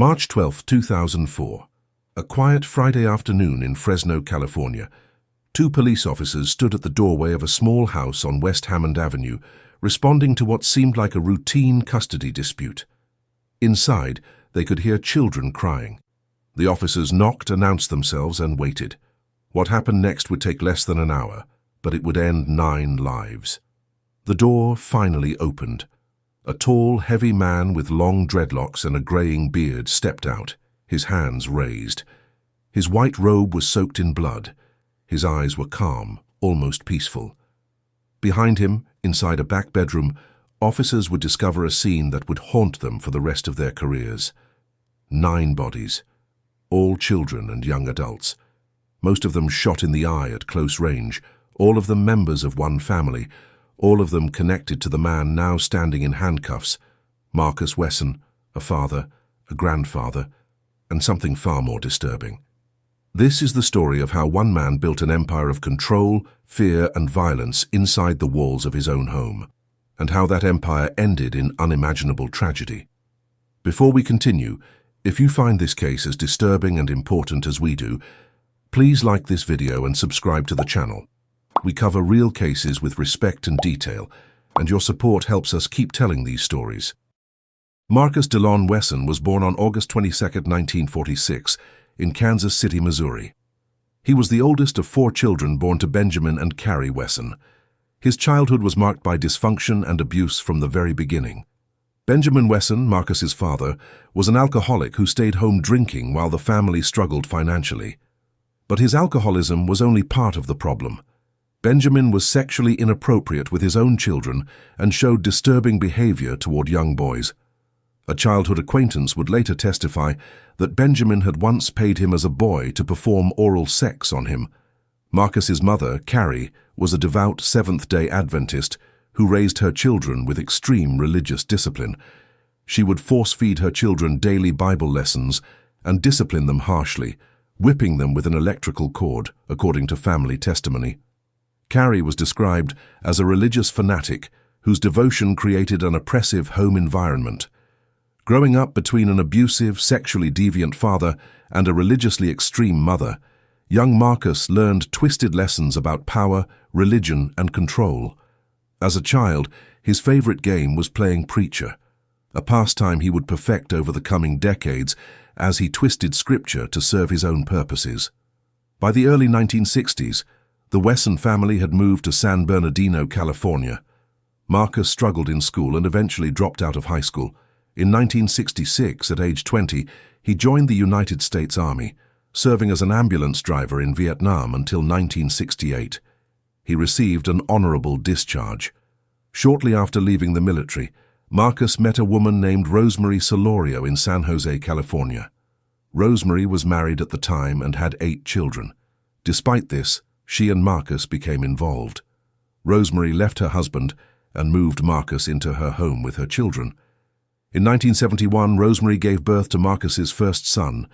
March 12, 2004. A quiet Friday afternoon in Fresno, California. Two police officers stood at the doorway of a small house on West Hammond Avenue, responding to what seemed like a routine custody dispute. Inside, they could hear children crying. The officers knocked, announced themselves, and waited. What happened next would take less than an hour, but it would end 9 lives. The door finally opened. A tall, heavy man with long dreadlocks and a graying beard stepped out, his hands raised. His white robe was soaked in blood. His eyes were calm, almost peaceful. Behind him, inside a back bedroom, officers would discover a scene that would haunt them for the rest of their careers. 9 bodies, all children and young adults. Most of them shot in the eye at close range, all of them members of one family, all of them connected to the man now standing in handcuffs, Marcus Wesson, a father, a grandfather, and something far more disturbing. This is the story of how one man built an empire of control, fear, and violence inside the walls of his own home, and how that empire ended in unimaginable tragedy. Before we continue, if you find this case as disturbing and important as we do, please like this video and subscribe to the channel. We cover real cases with respect and detail, and your support helps us keep telling these stories. Marcus DeLon Wesson was born on August 22, 1946, in Kansas City, Missouri. He was the oldest of 4 children born to Benjamin and Carrie Wesson. His childhood was marked by dysfunction and abuse from the very beginning. Benjamin Wesson, Marcus's father, was an alcoholic who stayed home drinking while the family struggled financially. But his alcoholism was only part of the problem. Benjamin was sexually inappropriate with his own children and showed disturbing behavior toward young boys. A childhood acquaintance would later testify that Benjamin had once paid him as a boy to perform oral sex on him. Marcus's mother, Carrie, was a devout Seventh-day Adventist who raised her children with extreme religious discipline. She would force-feed her children daily Bible lessons and discipline them harshly, whipping them with an electrical cord, according to family testimony. Carrie was described as a religious fanatic whose devotion created an oppressive home environment. Growing up between an abusive, sexually deviant father and a religiously extreme mother, young Marcus learned twisted lessons about power, religion, and control. As a child, his favorite game was playing preacher, a pastime he would perfect over the coming decades as he twisted scripture to serve his own purposes. By the early 1960s, the Wesson family had moved to San Bernardino, California. Marcus struggled in school and eventually dropped out of high school. In 1966, at age 20, he joined the United States Army, serving as an ambulance driver in Vietnam until 1968. He received an honorable discharge. Shortly after leaving the military, Marcus met a woman named Rosemary Solorio in San Jose, California. Rosemary was married at the time and had 8 children. Despite this, she and Marcus became involved. Rosemary left her husband and moved Marcus into her home with her children. In 1971, Rosemary gave birth to Marcus's first son,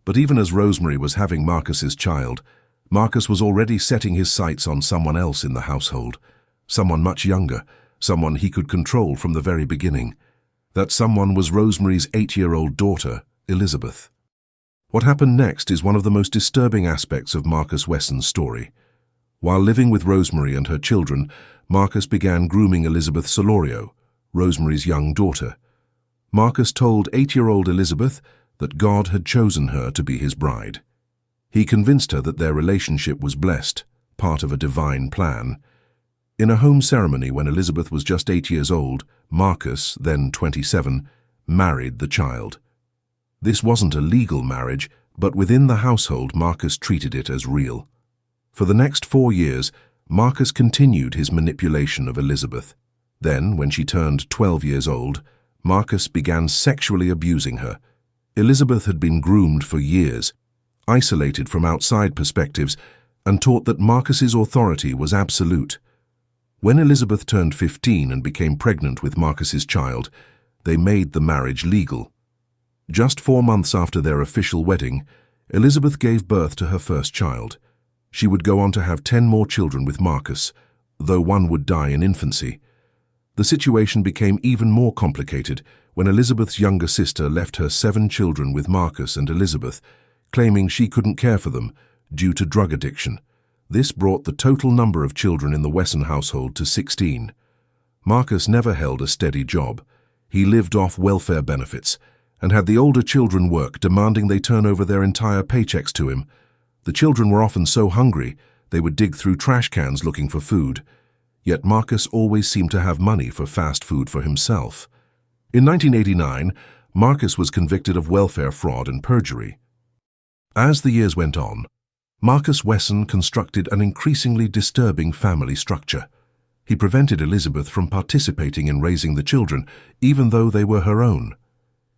but even as Rosemary was having Marcus's child, Marcus was already setting his sights on someone else in the household, someone much younger, someone he could control from the very beginning. That someone was Rosemary's 8-year-old daughter, Elizabeth. What happened next is one of the most disturbing aspects of Marcus Wesson's story. While living with Rosemary and her children, Marcus began grooming Elizabeth Solorio, Rosemary's young daughter. Marcus told 8-year-old Elizabeth that God had chosen her to be his bride. He convinced her that their relationship was blessed, part of a divine plan. In a home ceremony when Elizabeth was just 8 years old, Marcus, then 27, married the child. This wasn't a legal marriage, but within the household, Marcus treated it as real. For the next 4 years, Marcus continued his manipulation of Elizabeth. Then, when she turned 12 years old, Marcus began sexually abusing her. Elizabeth had been groomed for years, isolated from outside perspectives, and taught that Marcus's authority was absolute. When Elizabeth turned 15 and became pregnant with Marcus's child, they made the marriage legal. Just 4 months after their official wedding, Elizabeth gave birth to her first child. She would go on to have 10 more children with Marcus, though one would die in infancy. The situation became even more complicated when Elizabeth's younger sister left her 7 children with Marcus and Elizabeth, claiming she couldn't care for them due to drug addiction. This brought the total number of children in the Wesson household to 16. Marcus never held a steady job. He lived off welfare benefits and had the older children work, demanding they turn over their entire paychecks to him. The children were often so hungry they would dig through trash cans looking for food. Yet Marcus always seemed to have money for fast food for himself. In 1989, Marcus was convicted of welfare fraud and perjury. As the years went on, Marcus Wesson constructed an increasingly disturbing family structure. He prevented Elizabeth from participating in raising the children, even though they were her own.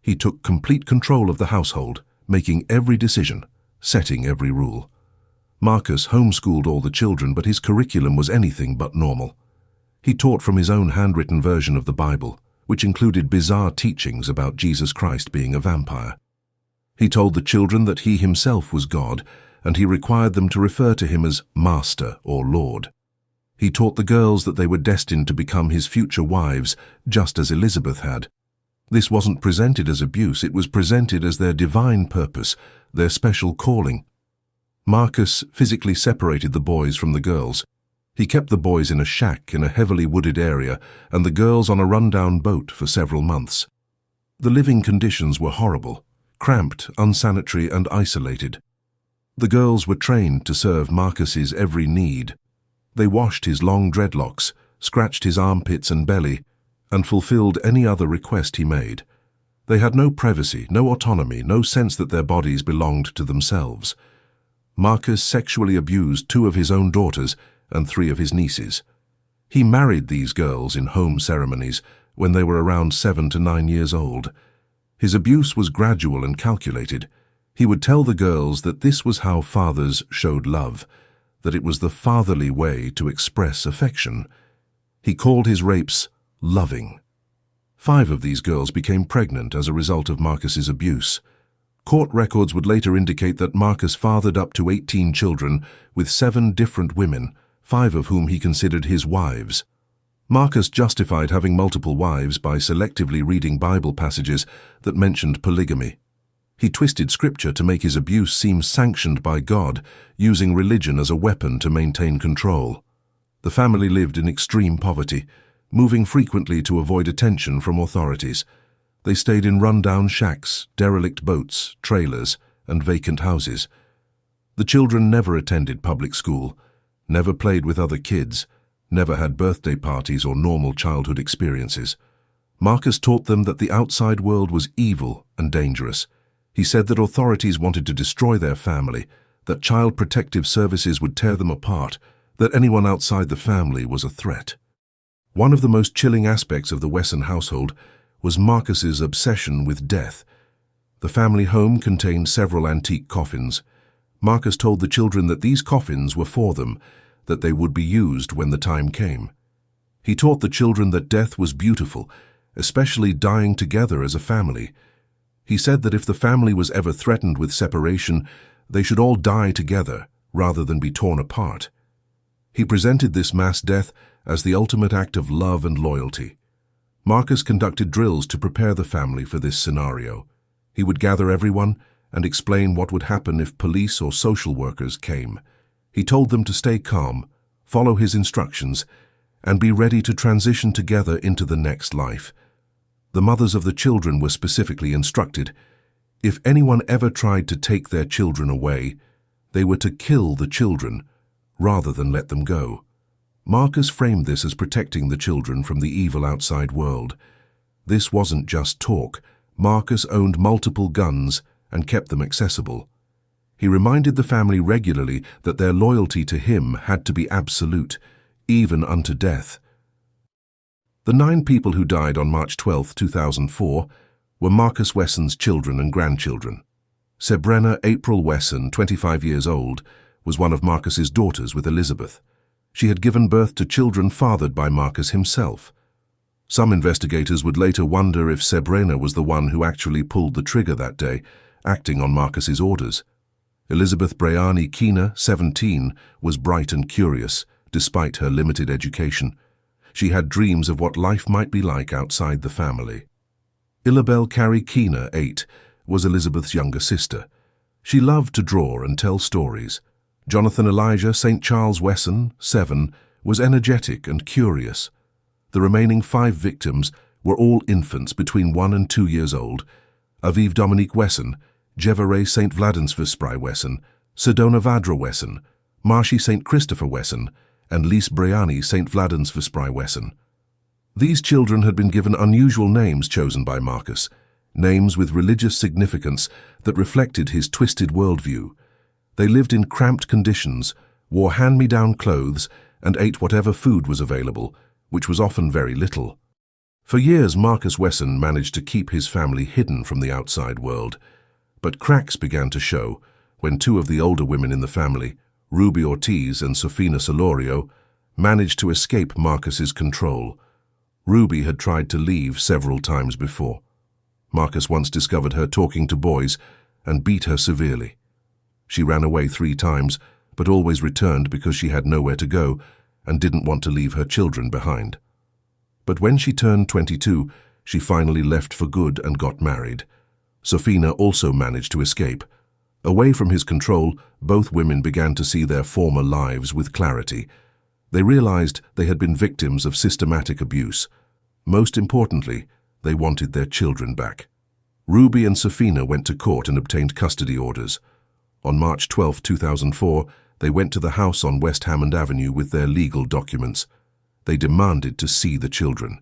He took complete control of the household, making every decision, setting every rule. Marcus homeschooled all the children, but his curriculum was anything but normal. He taught from his own handwritten version of the Bible, which included bizarre teachings about Jesus Christ being a vampire. He told the children that he himself was God, and he required them to refer to him as Master or Lord. He taught the girls that they were destined to become his future wives, just as Elizabeth had. This wasn't presented as abuse, it was presented as their divine purpose, their special calling. Marcus physically separated the boys from the girls. He kept the boys in a shack in a heavily wooded area and the girls on a rundown boat for several months. The living conditions were horrible, cramped, unsanitary, and isolated. The girls were trained to serve Marcus's every need. They washed his long dreadlocks, scratched his armpits and belly, and fulfilled any other request he made. They had no privacy, no autonomy, no sense that their bodies belonged to themselves. Marcus sexually abused 2 of his own daughters and 3 of his nieces. He married these girls in home ceremonies when they were around 7 to 9 years old. His abuse was gradual and calculated. He would tell the girls that this was how fathers showed love, that it was the fatherly way to express affection. He called his rapes loving. 5 of these girls became pregnant as a result of Marcus's abuse. Court records would later indicate that Marcus fathered up to 18 children with 7 different women, 5 of whom he considered his wives. Marcus justified having multiple wives by selectively reading Bible passages that mentioned polygamy. He twisted scripture to make his abuse seem sanctioned by God, using religion as a weapon to maintain control. The family lived in extreme poverty, moving frequently to avoid attention from authorities. They stayed in rundown shacks, derelict boats, trailers, and vacant houses. The children never attended public school, never played with other kids, never had birthday parties or normal childhood experiences. Marcus taught them that the outside world was evil and dangerous. He said that authorities wanted to destroy their family, that child protective services would tear them apart, that anyone outside the family was a threat. One of the most chilling aspects of the Wesson household was Marcus's obsession with death. The family home contained several antique coffins. Marcus told the children that these coffins were for them, that they would be used when the time came. He taught the children that death was beautiful, especially dying together as a family. He said that if the family was ever threatened with separation, they should all die together rather than be torn apart. He presented this mass death as the ultimate act of love and loyalty. Marcus conducted drills to prepare the family for this scenario. He would gather everyone and explain what would happen if police or social workers came. He told them to stay calm, follow his instructions, and be ready to transition together into the next life. The mothers of the children were specifically instructed, if anyone ever tried to take their children away, they were to kill the children rather than let them go. Marcus framed this as protecting the children from the evil outside world. This wasn't just talk. Marcus owned multiple guns and kept them accessible. He reminded the family regularly that their loyalty to him had to be absolute, even unto death. The 9 people who died on March 12, 2004, were Marcus Wesson's children and grandchildren. Sabrina April Wesson, 25 years old, was one of Marcus's daughters with Elizabeth. She had given birth to children fathered by Marcus himself. Some investigators would later wonder if Sabrina was the one who actually pulled the trigger that day, acting on Marcus's orders. Elizabeth Brayani Keener, 17, was bright and curious, despite her limited education. She had dreams of what life might be like outside the family. Illabel Carrie Keener, 8, was Elizabeth's younger sister. She loved to draw and tell stories. Jonathan Elijah St. Charles Wesson, 7, was energetic and curious. The remaining 5 victims were all infants between 1 and 2 years old: Aviv Dominique Wesson, Jevare St. Vladinsvespry Wesson, Sedona Vadra Wesson, Marshy St. Christopher Wesson, and Lise Briani St. Vladinsvespry Wesson. These children had been given unusual names chosen by Marcus, names with religious significance that reflected his twisted worldview. They lived in cramped conditions, wore hand-me-down clothes, and ate whatever food was available, which was often very little. For years, Marcus Wesson managed to keep his family hidden from the outside world. But cracks began to show when 2 of the older women in the family, Ruby Ortiz and Sofina Solorio, managed to escape Marcus's control. Ruby had tried to leave several times before. Marcus once discovered her talking to boys and beat her severely. She ran away 3 times, but always returned because she had nowhere to go and didn't want to leave her children behind. But when she turned 22, she finally left for good and got married. Sofina also managed to escape. Away from his control, both women began to see their former lives with clarity. They realized they had been victims of systematic abuse. Most importantly, they wanted their children back. Ruby and Sofina went to court and obtained custody orders. On March 12, 2004, they went to the house on West Hammond Avenue with their legal documents. They demanded to see the children.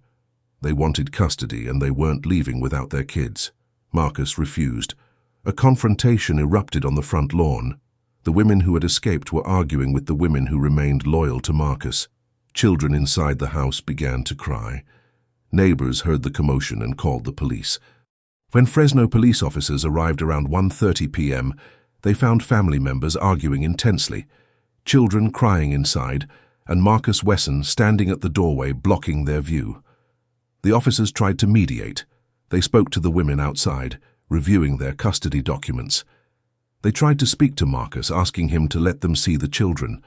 They wanted custody and they weren't leaving without their kids. Marcus refused. A confrontation erupted on the front lawn. The women who had escaped were arguing with the women who remained loyal to Marcus. Children inside the house began to cry. Neighbors heard the commotion and called the police. When Fresno police officers arrived around 1:30 p.m., they found family members arguing intensely, children crying inside, and Marcus Wesson standing at the doorway blocking their view. The officers tried to mediate. They spoke to the women outside, reviewing their custody documents. They tried to speak to Marcus, asking him to let them see the children.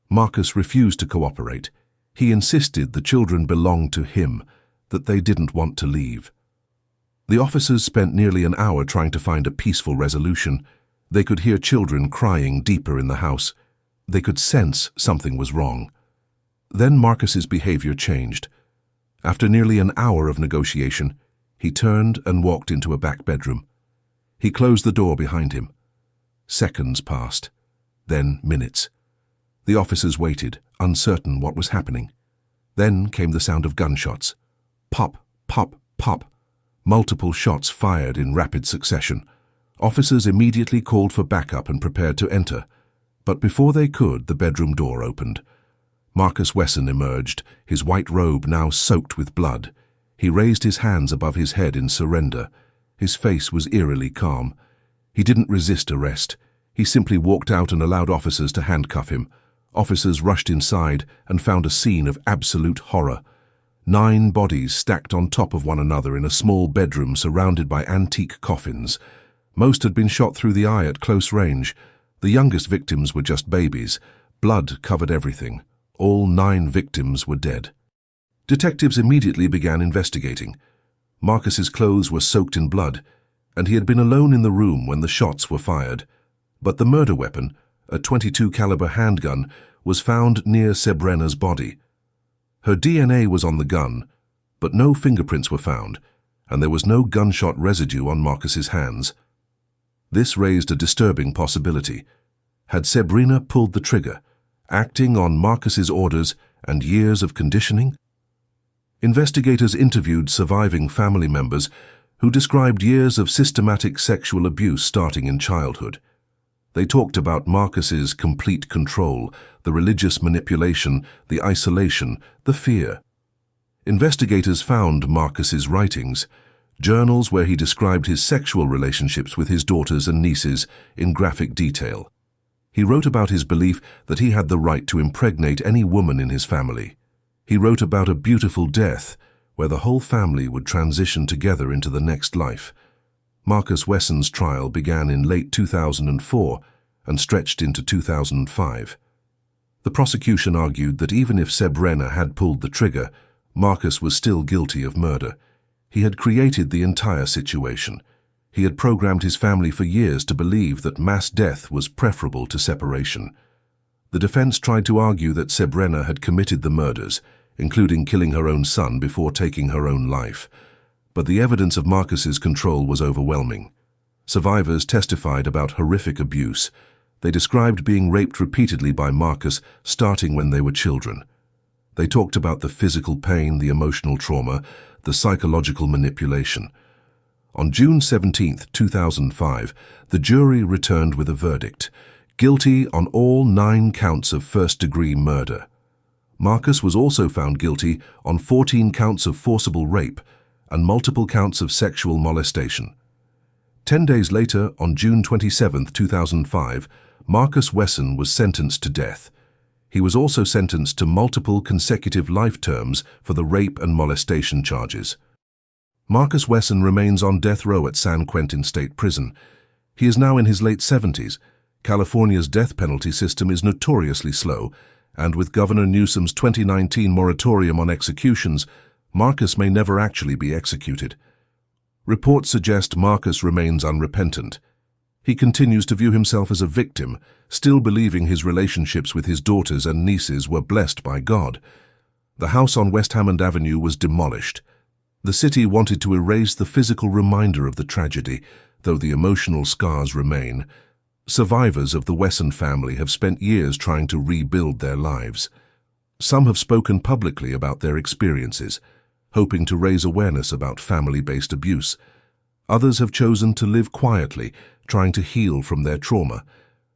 Marcus refused to cooperate. He insisted the children belonged to him, that they didn't want to leave. The officers spent nearly an hour trying to find a peaceful resolution. They could hear children crying deeper in the house. They could sense something was wrong. Then Marcus's behavior changed. After nearly an hour of negotiation, he turned and walked into a back bedroom. He closed the door behind him. Seconds passed, then minutes. The officers waited, uncertain what was happening. Then came the sound of gunshots. Pop, pop, pop. Multiple shots fired in rapid succession. Officers immediately called for backup and prepared to enter. But before they could, the bedroom door opened. Marcus Wesson emerged, his white robe now soaked with blood. He raised his hands above his head in surrender. His face was eerily calm. He didn't resist arrest. He simply walked out and allowed officers to handcuff him. Officers rushed inside and found a scene of absolute horror. 9 bodies stacked on top of one another in a small bedroom surrounded by antique coffins. Most had been shot through the eye at close range. The youngest victims were just babies. Blood covered everything. All 9 victims were dead. Detectives immediately began investigating. Marcus's clothes were soaked in blood, and he had been alone in the room when the shots were fired. But the murder weapon, a .22 caliber handgun, was found near Sebrena's body. Her DNA was on the gun, but no fingerprints were found, and there was no gunshot residue on Marcus's hands. This raised a disturbing possibility. Had Sebrena pulled the trigger, acting on Marcus's orders and years of conditioning? Investigators interviewed surviving family members who described years of systematic sexual abuse starting in childhood. They talked about Marcus's complete control, the religious manipulation, the isolation, the fear. Investigators found Marcus's writings, journals where he described his sexual relationships with his daughters and nieces in graphic detail. He wrote about his belief that he had the right to impregnate any woman in his family. He wrote about a beautiful death, where the whole family would transition together into the next life. Marcus Wesson's trial began in late 2004 and stretched into 2005. The prosecution argued that even if Sebrena had pulled the trigger, Marcus was still guilty of murder. He had created the entire situation. He had programmed his family for years to believe that mass death was preferable to separation. The defense tried to argue that Srebrena had committed the murders, including killing her own son before taking her own life. But the evidence of Marcus's control was overwhelming. Survivors testified about horrific abuse. They described being raped repeatedly by Marcus, starting when they were children. They talked about the physical pain, the emotional trauma, the psychological manipulation. On June 17, 2005, the jury returned with a verdict: guilty on all 9 counts of first-degree murder. Marcus was also found guilty on 14 counts of forcible rape and multiple counts of sexual molestation. 10 days later, on June 27, 2005, Marcus Wesson was sentenced to death. He was also sentenced to multiple consecutive life terms for the rape and molestation charges. Marcus Wesson remains on death row at San Quentin State Prison. He is now in his late 70s. California's death penalty system is notoriously slow, and with Governor Newsom's 2019 moratorium on executions, Marcus may never actually be executed. Reports suggest Marcus remains unrepentant. He continues to view himself as a victim, still believing his relationships with his daughters and nieces were blessed by God. The house on West Hammond Avenue was demolished. The city wanted to erase the physical reminder of the tragedy, though the emotional scars remain. Survivors of the Wesson family have spent years trying to rebuild their lives. Some have spoken publicly about their experiences, hoping to raise awareness about family-based abuse. Others have chosen to live quietly, trying to heal from their trauma.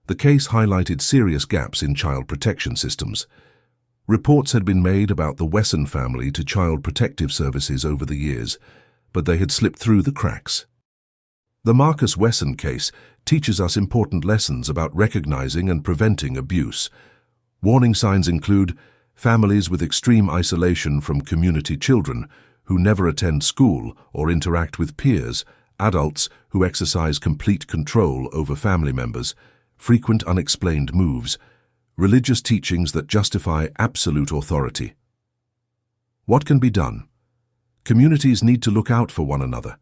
The case highlighted serious gaps in child protection systems. Reports had been made about the Wesson family to Child Protective Services over the years, but they had slipped through the cracks. The Marcus Wesson case teaches us important lessons about recognizing and preventing abuse. Warning signs include families with extreme isolation from community children who never attend school or interact with peers, adults who exercise complete control over family members, frequent unexplained moves, religious teachings that justify absolute authority. What can be done? Communities need to look out for one another.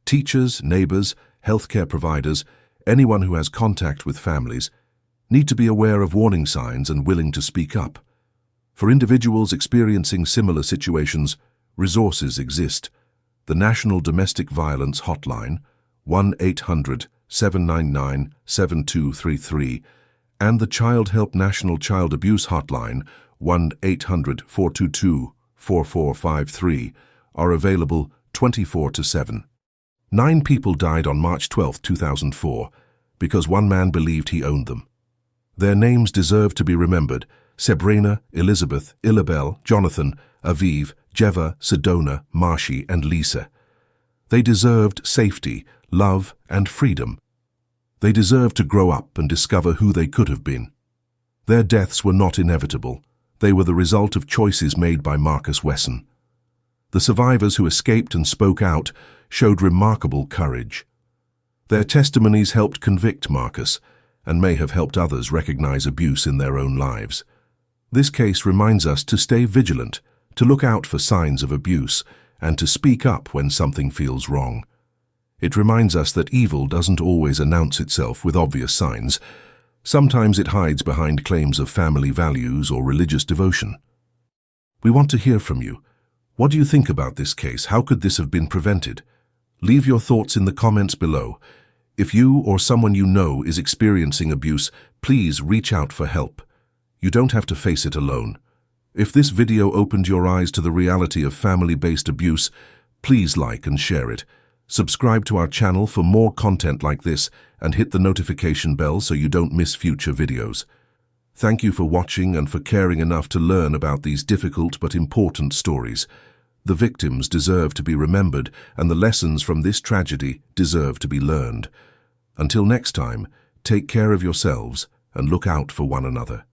Teachers, neighbors, healthcare providers, anyone who has contact with families, need to be aware of warning signs and willing to speak up. For individuals experiencing similar situations, resources exist. The National Domestic Violence Hotline, 1-800-799-7233, and the Child Help National Child Abuse Hotline, 1-800-422-4453, are available 24/7. 9 people died on March 12, 2004, because one man believed he owned them. Their names deserve to be remembered: Srebrena, Elizabeth, Ilabel, Jonathan, Aviv, Jeva, Sedona, Marshy, and Lisa. They deserved safety, love, and freedom. They deserved to grow up and discover who they could have been. Their deaths were not inevitable. They were the result of choices made by Marcus Wesson. The survivors who escaped and spoke out showed remarkable courage. Their testimonies helped convict Marcus and may have helped others recognize abuse in their own lives. This case reminds us to stay vigilant, to look out for signs of abuse, and to speak up when something feels wrong. It reminds us that evil doesn't always announce itself with obvious signs. Sometimes it hides behind claims of family values or religious devotion. We want to hear from you. What do you think about this case? How could this have been prevented? Leave your thoughts in the comments below. If you or someone you know is experiencing abuse, please reach out for help. You don't have to face it alone. If this video opened your eyes to the reality of family-based abuse, please like and share it. Subscribe to our channel for more content like this and hit the notification bell so you don't miss future videos. Thank you for watching and for caring enough to learn about these difficult but important stories. The victims deserve to be remembered, and the lessons from this tragedy deserve to be learned. Until next time, take care of yourselves and look out for one another.